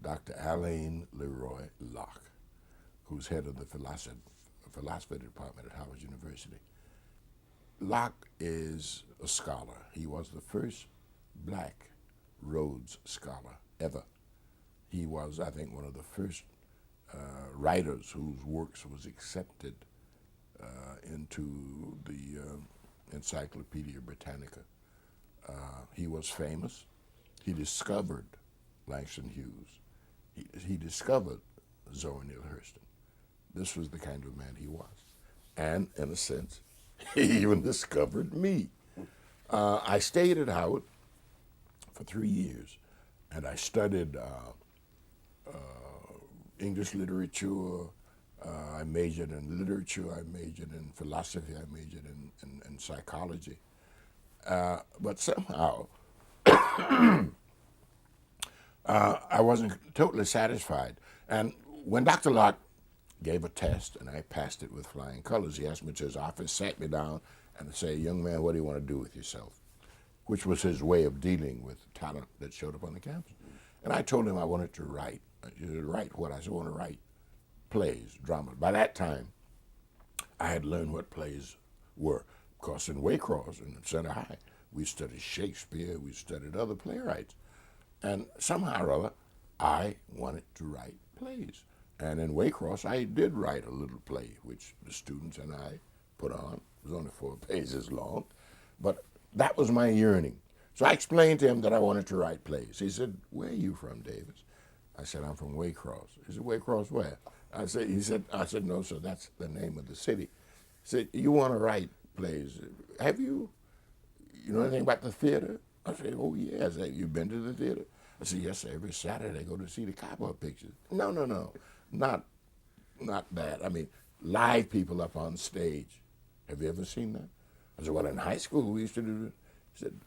Dr. Alain Leroy Locke, who's head of the philosophy department at Howard University. Locke is a scholar. He was the first black Rhodes Scholar ever. He was, I think, one of the first writers whose works was accepted into the Encyclopedia Britannica. He was famous. He discovered Langston Hughes. He discovered Zora Neale Hurston. This was the kind of man he was. And in a sense, he even discovered me. I stayed at Howard for 3 years, and I studied English literature. I majored in literature. I majored in philosophy. I majored in psychology. But somehow, I wasn't totally satisfied. And when Dr. Locke gave a test, and I passed it with flying colors, he asked me to his office, sat me down, and said, "Young man, what do you want to do with yourself?" Which was his way of dealing with talent that showed up on the campus. And I told him I wanted to write. Write what? I said, I want to write plays, dramas. By that time, I had learned what plays were. Of course, in Waycross and Center High, we studied Shakespeare, we studied other playwrights. And somehow or other, I wanted to write plays. And in Waycross, I did write a little play, which the students and I put on. It was only 4 pages long. But that was my yearning. So I explained to him that I wanted to write plays. He said, "Where are you from, Davis?" I said, "I'm from Waycross." He said, "Waycross where?" I said, "No, sir, that's the name of the city." He said, "You want to write plays. Have you know anything about the theater?" I said, "Oh, yes." "You've been to the theater?" I said, "Yes, sir. Every Saturday I go to see the cowboy pictures." No, not that. I mean, live people up on stage. Have you ever seen that? I said, "Well, in high school we used to do it." He said,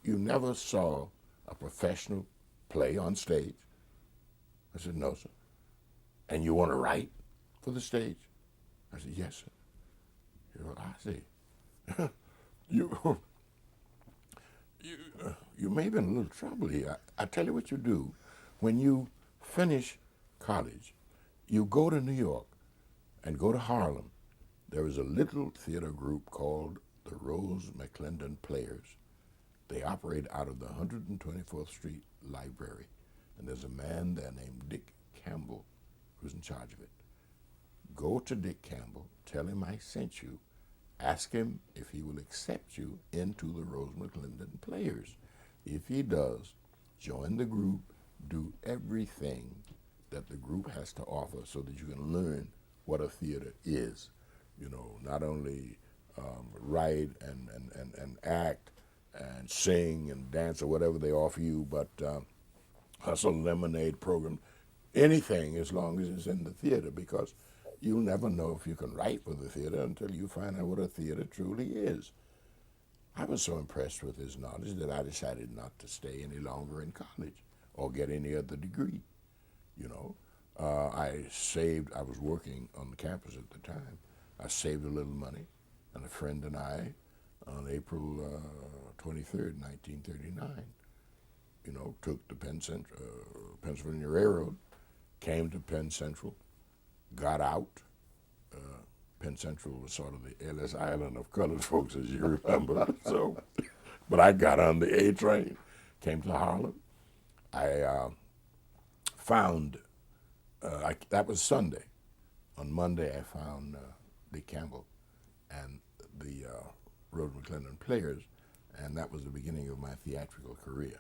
"You never saw a professional play on stage?" I said, "No, sir." "And you want to write for the stage?" I said, "Yes, sir." He said, "I see." you, you may be in a little trouble here. I tell you what you do. When you finish college, you go to New York and go to Harlem. There is a little theater group called the Rose McClendon Players. They operate out of the 124th Street Library. And there's a man there named Dick Campbell who's in charge of it. Go to Dick Campbell, tell him I sent you, ask him if he will accept you into the Rose McClendon Players. If he does, join the group, do everything that the group has to offer so that you can learn what a theater is. You know, not only write and act and sing and dance or whatever they offer you, but hustle lemonade program, anything as long as it's in the theater, because you'll never know if you can write for the theater until you find out what a theater truly is. I was so impressed with his knowledge that I decided not to stay any longer in college or get any other degree. You know, I was working on the campus at the time. I saved a little money, and a friend and I, on April 23rd, 1939, took the Pennsylvania Railroad, came to Penn Central, got out. Penn Central was sort of the Ellis Island of colored folks, as you remember. But I got on the A train, came to Harlem. I found, that was Sunday. On Monday, I found Dick Campbell and the Rose McClendon Players, and that was the beginning of my theatrical career.